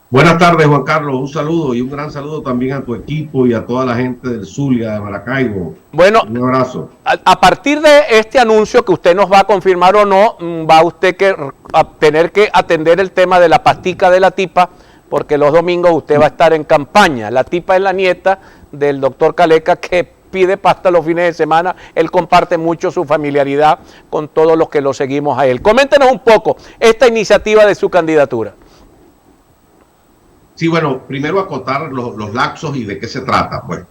Buenas tardes, Juan Carlos. Un saludo y un gran saludo también a tu equipo y a toda la gente del Zulia, de Maracaibo. Bueno, Un abrazo. a partir de este anuncio que usted nos va a confirmar o no, va usted a tener que atender el tema de la pastica de la tipa, porque los domingos usted va a estar en campaña. La tipa es la nieta del doctor Caleca, que pide pasta los fines de semana. Él comparte mucho su familiaridad con todos los que lo seguimos a él. Coméntenos un poco esta iniciativa de su candidatura. Sí, bueno, primero acotar los lapsos y de qué se trata. Pues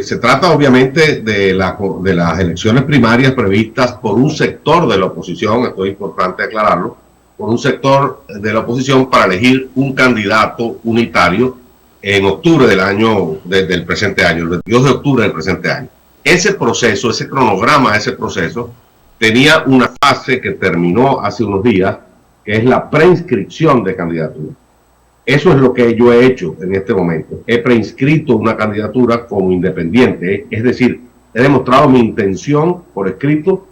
se trata obviamente de las elecciones primarias previstas por un sector de la oposición, esto es importante aclararlo, por un sector de la oposición para elegir un candidato unitario en octubre del presente año, el 22 de octubre del presente año. Ese proceso, ese cronograma de ese proceso, tenía una fase que terminó hace unos días, que es la preinscripción de candidaturas. Eso es lo que yo he hecho en este momento. He preinscrito una candidatura como independiente, es decir, he demostrado mi intención por escrito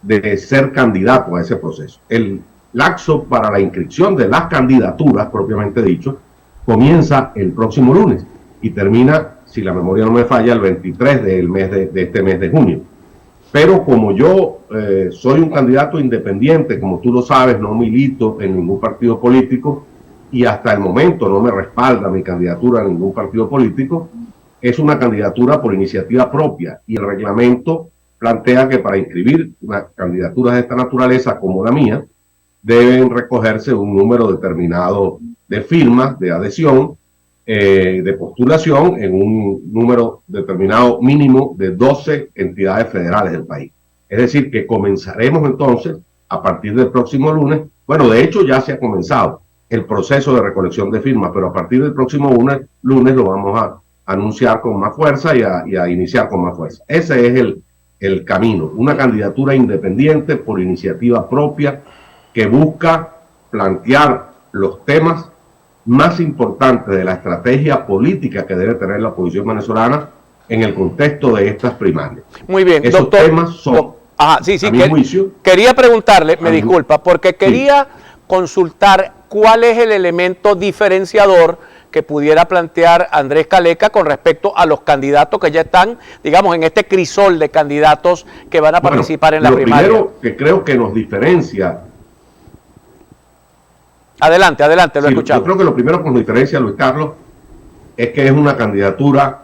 de ser candidato a ese proceso. El lapso para la inscripción de las candidaturas, propiamente dicho, comienza el próximo lunes y termina, si la memoria no me falla, el 23 de este mes de junio. Pero como yo soy un candidato independiente, como tú lo sabes, no milito en ningún partido político, y hasta el momento no me respalda mi candidatura a ningún partido político, es una candidatura por iniciativa propia y el reglamento plantea que para inscribir una candidatura de esta naturaleza como la mía, deben recogerse un número determinado de firmas, de adhesión, de postulación en un número determinado mínimo de 12 entidades federales del país. Es decir, que comenzaremos entonces a partir del próximo lunes, bueno, de hecho ya se ha comenzado el proceso de recolección de firmas, pero a partir del próximo lunes lo vamos a anunciar con más fuerza y a iniciar con más fuerza. Ese es el camino, una candidatura independiente por iniciativa propia que busca plantear los temas más importantes de la estrategia política que debe tener la oposición venezolana en el contexto de estas primarias. Muy bien, esos doctor. Temas son, a mi juicio, quería preguntarle, me disculpa, porque quería consultar cuál es el elemento diferenciador que pudiera plantear Andrés Caleca con respecto a los candidatos que ya están, digamos, en este crisol de candidatos que van a participar en la primaria. Lo primero que creo que nos diferencia... Adelante, lo he escuchado. Yo creo que lo primero que nos diferencia, Luis Carlos, es que es una candidatura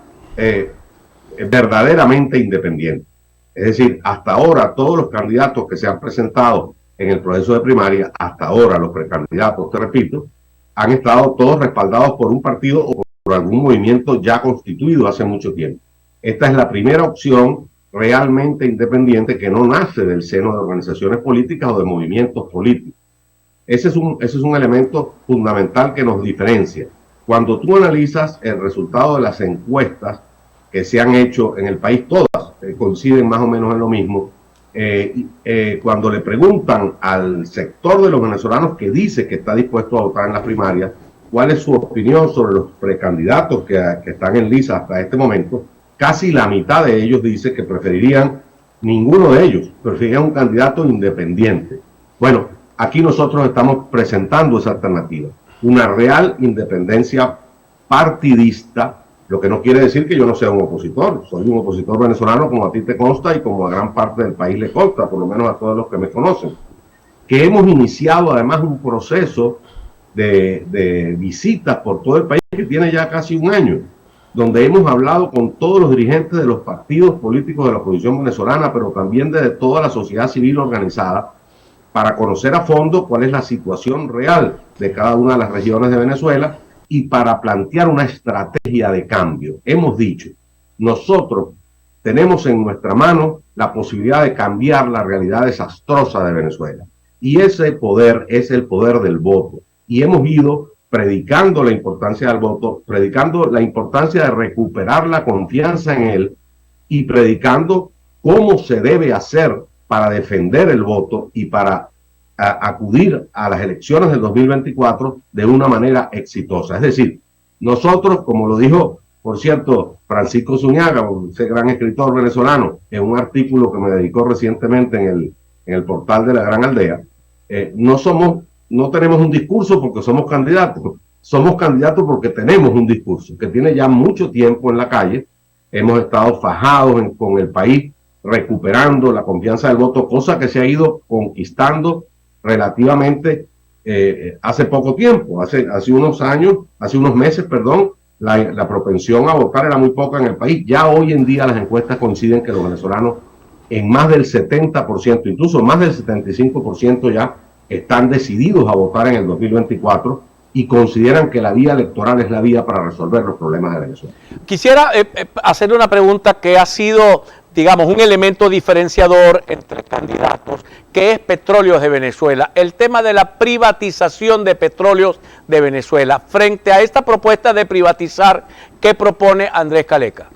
verdaderamente independiente. Es decir, hasta ahora todos los candidatos que se han presentado en el proceso de primaria, hasta ahora los precandidatos, te repito, han estado todos respaldados por un partido o por algún movimiento ya constituido hace mucho tiempo. Esta es la primera opción realmente independiente que no nace del seno de organizaciones políticas o de movimientos políticos. Ese es un elemento fundamental que nos diferencia. Cuando tú analizas el resultado de las encuestas que se han hecho en el país, todas coinciden más o menos en lo mismo. Cuando le preguntan al sector de los venezolanos que dice que está dispuesto a votar en las primarias, cuál es su opinión sobre los precandidatos que están en liza hasta este momento, casi la mitad de ellos dice que preferirían ninguno de ellos, preferirían un candidato independiente. Bueno, aquí nosotros estamos presentando esa alternativa, una real independencia partidista, lo que no quiere decir que yo no sea un opositor. Soy un opositor venezolano como a ti te consta y como a gran parte del país le consta, por lo menos a todos los que me conocen. Que hemos iniciado además un proceso de visitas por todo el país que tiene ya casi un año, donde hemos hablado con todos los dirigentes de los partidos políticos de la oposición venezolana, pero también de toda la sociedad civil organizada, para conocer a fondo cuál es la situación real de cada una de las regiones de Venezuela y para plantear una estrategia de cambio. Hemos dicho, nosotros tenemos en nuestra mano la posibilidad de cambiar la realidad desastrosa de Venezuela. Y ese poder es el poder del voto. Y hemos ido predicando la importancia del voto, predicando la importancia de recuperar la confianza en él y predicando cómo se debe hacer para defender el voto y para acudir a las elecciones del 2024 de una manera exitosa. Es decir, nosotros, como lo dijo, por cierto, Francisco Zuñaga, ese gran escritor venezolano, en un artículo que me dedicó recientemente en el portal de La Gran Aldea, no tenemos un discurso porque somos candidatos, somos candidatos porque tenemos un discurso que tiene ya mucho tiempo en la calle. Hemos estado fajados con el país, recuperando la confianza del voto, cosa que se ha ido conquistando relativamente hace poco tiempo, hace unos años, hace unos meses, perdón, la propensión a votar era muy poca en el país. Ya hoy en día las encuestas coinciden que los venezolanos en más del 70%, incluso más del 75% ya están decididos a votar en el 2024 y consideran que la vía electoral es la vía para resolver los problemas de Venezuela. Quisiera hacerle una pregunta que ha sido, digamos, un elemento diferenciador entre candidatos, que es Petróleos de Venezuela. El tema de la privatización de Petróleos de Venezuela. Frente a esta propuesta de privatizar, ¿qué propone Andrés Caleca?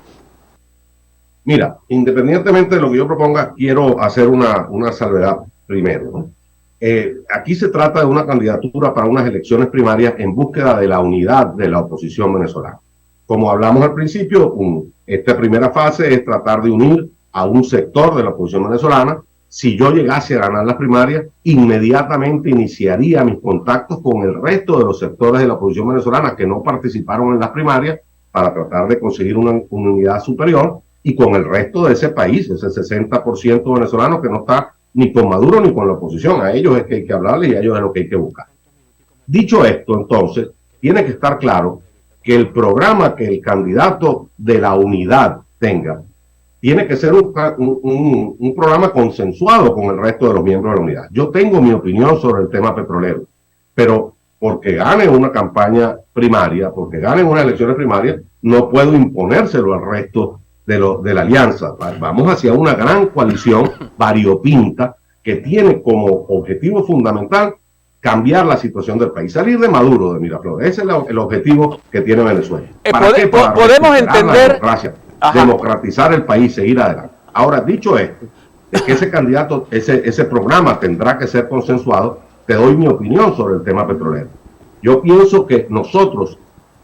Mira, independientemente de lo que yo proponga, quiero hacer una salvedad primero, ¿no? Aquí se trata de una candidatura para unas elecciones primarias en búsqueda de la unidad de la oposición venezolana. Como hablamos al principio, esta primera fase es tratar de unir a un sector de la oposición venezolana. Si yo llegase a ganar las primarias, inmediatamente iniciaría mis contactos con el resto de los sectores de la oposición venezolana que no participaron en las primarias para tratar de conseguir una unidad superior, y con el resto de ese país, ese 60% venezolano que no está ni con Maduro ni con la oposición. A ellos es que hay que hablarle y a ellos es lo que hay que buscar. Dicho esto, entonces, tiene que estar claro que el programa que el candidato de la unidad tenga tiene que ser un programa consensuado con el resto de los miembros de la unidad. Yo tengo mi opinión sobre el tema petrolero, pero porque gane una campaña primaria, porque gane unas elecciones primarias, no puedo imponérselo al resto de la alianza. Vamos hacia una gran coalición variopinta que tiene como objetivo fundamental cambiar la situación del país, salir de Maduro, de Miraflores. Ese es el objetivo que tiene Venezuela. Para podemos entender, democratizar el país, seguir adelante. Ahora, dicho esto, es que ese candidato, ese programa tendrá que ser consensuado. Te doy mi opinión sobre el tema petrolero. Yo pienso que nosotros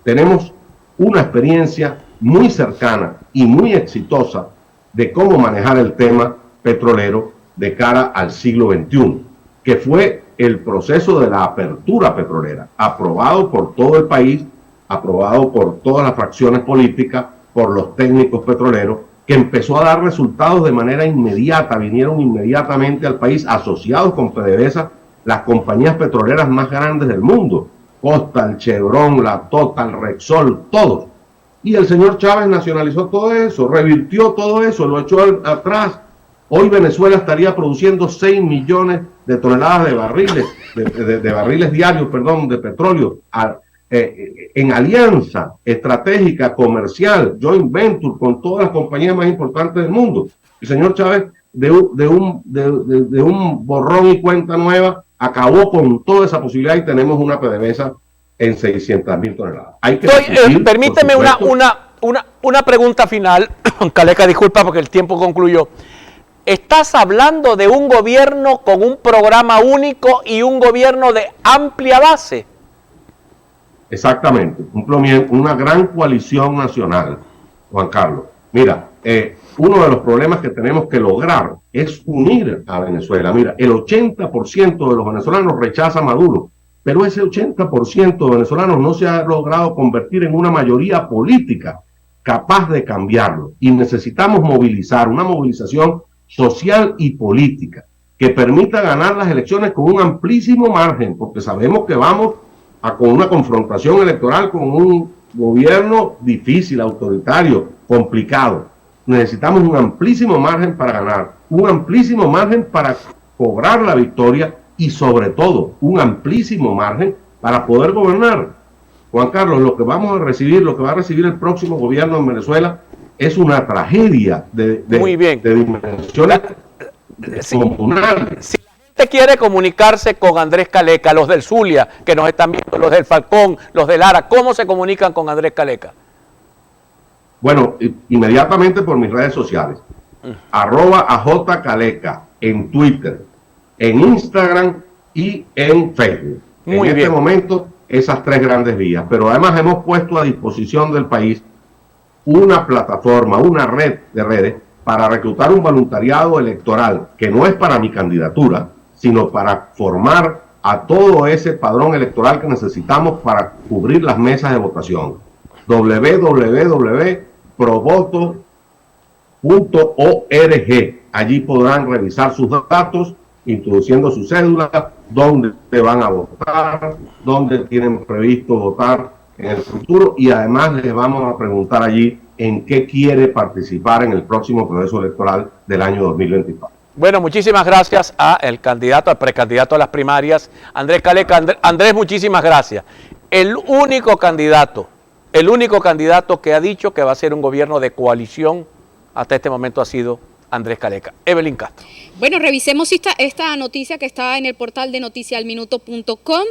tenemos una experiencia muy cercana y muy exitosa de cómo manejar el tema petrolero de cara al siglo XXI, que fue el proceso de la apertura petrolera, aprobado por todo el país, aprobado por todas las fracciones políticas, por los técnicos petroleros, que empezó a dar resultados de manera inmediata. Vinieron inmediatamente al país, asociados con PDVSA, las compañías petroleras más grandes del mundo, Costa, Chevron, la Total, Repsol, todos. Y el señor Chávez nacionalizó todo eso, revirtió todo eso, lo echó atrás. Hoy Venezuela estaría produciendo 6 millones de toneladas de barriles, de barriles diarios, perdón, de petróleo, en alianza estratégica, comercial, joint venture, con todas las compañías más importantes del mundo. El señor Chávez, de un borrón y cuenta nueva, acabó con toda esa posibilidad y tenemos una PDVSA en 600.000 toneladas. Hay que permíteme una pregunta final, Caleca, disculpa porque el tiempo concluyó. Estás hablando de un gobierno con un programa único y un gobierno de amplia base. Exactamente, una gran coalición nacional, Juan Carlos. Mira, uno de los problemas que tenemos que lograr es unir a Venezuela. Mira, el 80% de los venezolanos rechaza a Maduro, pero ese 80% de venezolanos no se ha logrado convertir en una mayoría política capaz de cambiarlo. Y necesitamos movilizar, una movilización social y política que permita ganar las elecciones con un amplísimo margen, porque sabemos que vamos con una confrontación electoral con un gobierno difícil, autoritario, complicado. Necesitamos un amplísimo margen para ganar, un amplísimo margen para cobrar la victoria y sobre todo un amplísimo margen para poder gobernar. Juan Carlos, lo que vamos a recibir, lo que va a recibir el próximo gobierno en Venezuela es una tragedia de dimensiones comunales. Si la gente quiere comunicarse con Andrés Caleca, los del Zulia, que nos están viendo, los del Falcón, los del Lara, ¿cómo se comunican con Andrés Caleca? Bueno, inmediatamente por mis redes sociales. @AJCaleca en Twitter, en Instagram y en Facebook. En este momento, esas 3 grandes vías. Pero además hemos puesto a disposición del país una plataforma, una red de redes para reclutar un voluntariado electoral que no es para mi candidatura, sino para formar a todo ese padrón electoral que necesitamos para cubrir las mesas de votación. www.provoto.org. Allí podrán revisar sus datos, introduciendo su cédula, dónde van a votar, dónde tienen previsto votar en el futuro, y además les vamos a preguntar allí en qué quiere participar en el próximo proceso electoral del año 2024. Bueno, muchísimas gracias al candidato, al precandidato a las primarias, Andrés Caleca. Andrés, muchísimas gracias. El único candidato que ha dicho que va a ser un gobierno de coalición hasta este momento ha sido Andrés Caleca. Evelyn Castro. Bueno, revisemos esta noticia que está en el portal de noticialminuto.com.